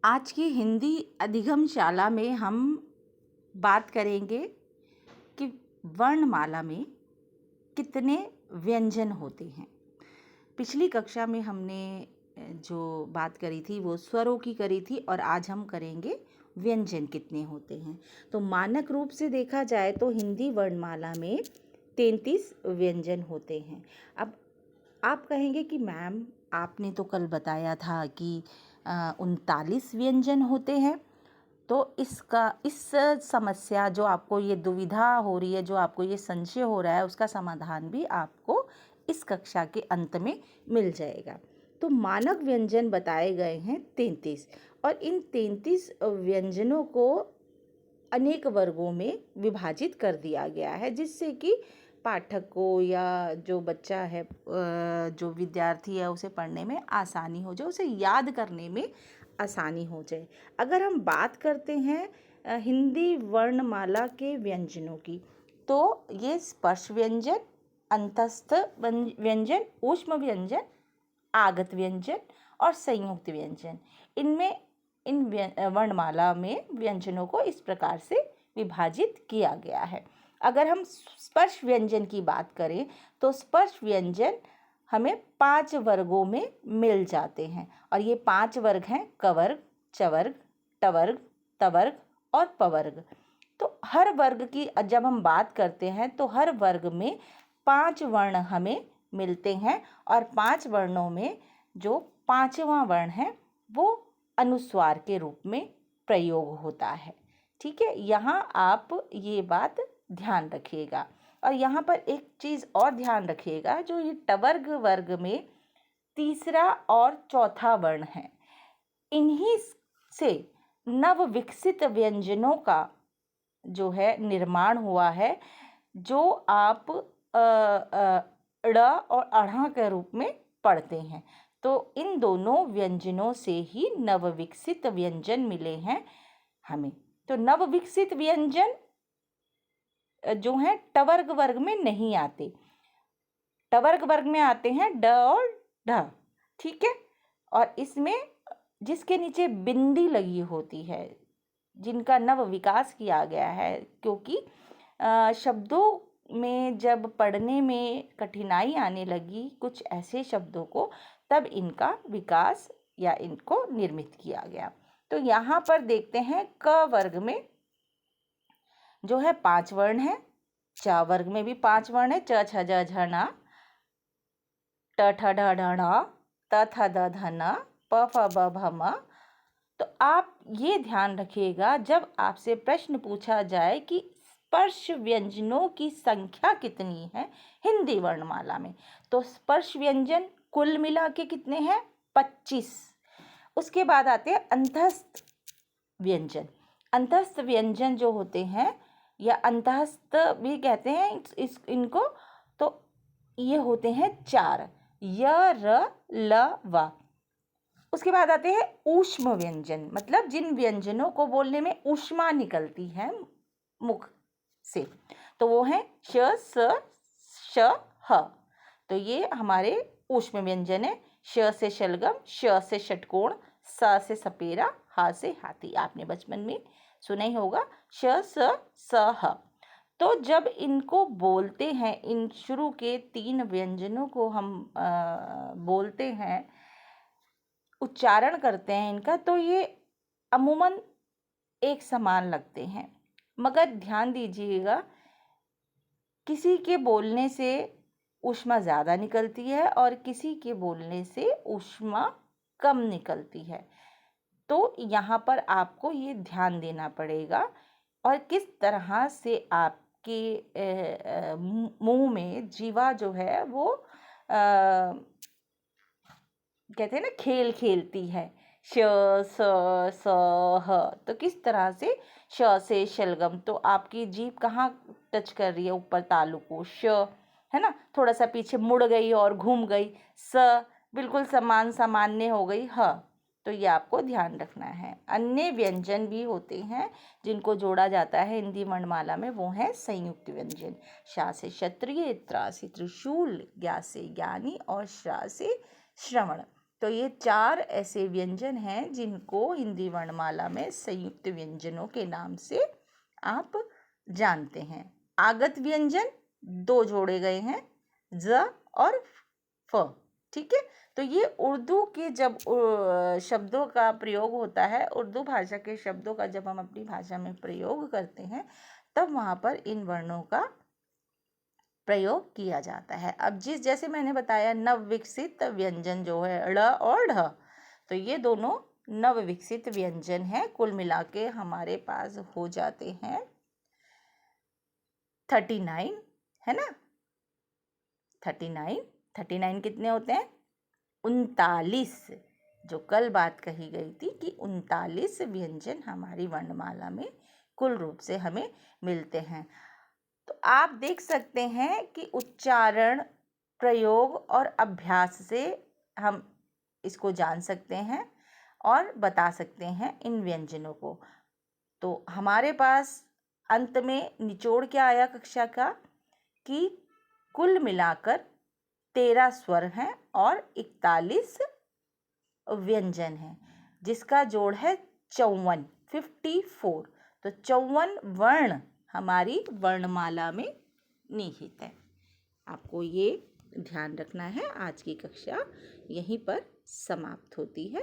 आज की हिंदी अधिगम शाला में हम बात करेंगे कि वर्णमाला में कितने व्यंजन होते हैं। पिछली कक्षा में हमने जो बात करी थी वो स्वरों की करी थी और आज हम करेंगे व्यंजन कितने होते हैं। तो मानक रूप से देखा जाए तो हिंदी वर्णमाला में 33 व्यंजन होते हैं। अब आप कहेंगे कि मैम आपने तो कल बताया था कि 39 व्यंजन होते हैं। तो इस समस्या जो आपको ये दुविधा हो रही है, जो आपको ये संशय हो रहा है, उसका समाधान भी आपको इस कक्षा के अंत में मिल जाएगा। तो मानक व्यंजन बताए गए हैं 33 और इन 33 व्यंजनों को अनेक वर्गों में विभाजित कर दिया गया है, जिससे कि पाठक को या जो बच्चा है, जो विद्यार्थी है, उसे पढ़ने में आसानी हो जाए, उसे याद करने में आसानी हो जाए। अगर हम बात करते हैं हिंदी वर्णमाला के व्यंजनों की, तो ये स्पर्श व्यंजन, अंतस्थ व्यंजन, ऊष्म व्यंजन, आगत व्यंजन और संयुक्त व्यंजन, इनमें इन वर्णमाला में व्यंजनों को इस प्रकार से विभाजित किया गया है। अगर हम स्पर्श व्यंजन की बात करें तो स्पर्श व्यंजन हमें 5 वर्गों में मिल जाते हैं और ये 5 वर्ग हैं कवर्ग, चवर्ग, टवर्ग, तवर्ग और पवर्ग। तो हर वर्ग की जब हम बात करते हैं तो हर वर्ग में 5 वर्ण हमें मिलते हैं और 5 वर्णों में जो 5वां वर्ण है वो अनुस्वार के रूप में प्रयोग होता है। ठीक है, यहाँ आप ये बात ध्यान रखिएगा। और यहाँ पर एक चीज़ और ध्यान रखिएगा, जो ये टवर्ग वर्ग में तीसरा और चौथा वर्ण है, इन्हीं से नव विकसित व्यंजनों का जो है निर्माण हुआ है, जो आप ड़ और अढ़ा के रूप में पढ़ते हैं। तो इन दोनों व्यंजनों से ही नवविकसित व्यंजन मिले हैं हमें। तो नवविकसित व्यंजन जो हैं टवर्ग वर्ग में नहीं आते, टवर्ग वर्ग में आते हैं ड और ढ। ठीक है, और इसमें जिसके नीचे बिंदी लगी होती है, जिनका नव विकास किया गया है, क्योंकि शब्दों में जब पढ़ने में कठिनाई आने लगी कुछ ऐसे शब्दों को, तब इनका विकास या इनको निर्मित किया गया। तो यहाँ पर देखते हैं क वर्ग में जो है 5 वर्ण है, च वर्ग में भी 5 वर्ण है, च छ ज झ ण, ट ठ ड ढ ण, त थ द ध न, प फ ब भ म। तो आप ये ध्यान रखिएगा, जब आपसे प्रश्न पूछा जाए कि स्पर्श व्यंजनों की संख्या कितनी है हिंदी वर्णमाला में, तो स्पर्श व्यंजन कुल मिला के कितने हैं? 25। उसके बाद आते हैं अंतस्थ व्यंजन। अंतस्थ व्यंजन जो होते हैं, या अंतस्थ भी कहते हैं इनको, तो ये होते हैं 4, य र ल व। उसके बाद आते हैं ऊष्म व्यंजन, मतलब जिन व्यंजनों को बोलने में ऊष्मा निकलती है मुख से, तो वो है श स श ह। तो ये हमारे ऊष्म व्यंजन है। श से शलगम, श से षटकोण, स से सपेरा, ह से हाथी। आपने बचपन में सुना ही होगा श स स ह। तो जब इनको बोलते हैं, इन शुरू के 3 व्यंजनों को हम बोलते हैं, उच्चारण करते हैं इनका, तो ये अमूमन एक समान लगते हैं। मगर ध्यान दीजिएगा, किसी के बोलने से ऊष्मा ज़्यादा निकलती है और किसी के बोलने से ऊष्मा कम निकलती है। तो यहाँ पर आपको ये ध्यान देना पड़ेगा, और किस तरह से आपके मुंह में जीवा जो है वो कहते हैं ना खेल खेलती है, श स स ह। तो किस तरह से श से शलगम, तो आपकी जीभ कहाँ टच कर रही है? ऊपर तालु को, श है ना, थोड़ा सा पीछे मुड़ गई और घूम गई, स बिल्कुल सामान्य हो गई, ह। तो ये आपको ध्यान रखना है। अन्य व्यंजन भी होते हैं जिनको जोड़ा जाता है हिंदी वर्णमाला में, वो है संयुक्त व्यंजन। शा से क्षत्रिय, त्रा से त्रिशूल, ज्ञा से ज्ञानी और श्रा से श्रवण। तो ये 4 ऐसे व्यंजन हैं जिनको हिंदी वर्णमाला में संयुक्त व्यंजनों के नाम से आप जानते हैं। आगत व्यंजन 2 जोड़े गए हैं, ज और फ। ठीक है, तो ये उर्दू के जब शब्दों का प्रयोग होता है, उर्दू भाषा के शब्दों का जब हम अपनी भाषा में प्रयोग करते हैं, तब वहाँ पर इन वर्णों का प्रयोग किया जाता है। अब जैसे मैंने बताया, नव विकसित व्यंजन जो है ड़ और ढ, तो ये दोनों नव विकसित व्यंजन हैं। कुल मिला के हमारे पास हो जाते हैं 39, है ना। 39 कितने होते हैं? 39। जो कल बात कही गई थी कि 39 व्यंजन हमारी वर्णमाला में कुल रूप से हमें मिलते हैं। तो आप देख सकते हैं कि उच्चारण, प्रयोग और अभ्यास से हम इसको जान सकते हैं और बता सकते हैं इन व्यंजनों को। तो हमारे पास अंत में निचोड़ क्या आया कक्षा का कि कुल मिलाकर 13 स्वर हैं और 41 व्यंजन हैं, जिसका जोड़ है 54। तो 54 वर्ण हमारी वर्णमाला में निहित है। आपको ये ध्यान रखना है। आज की कक्षा यहीं पर समाप्त होती है।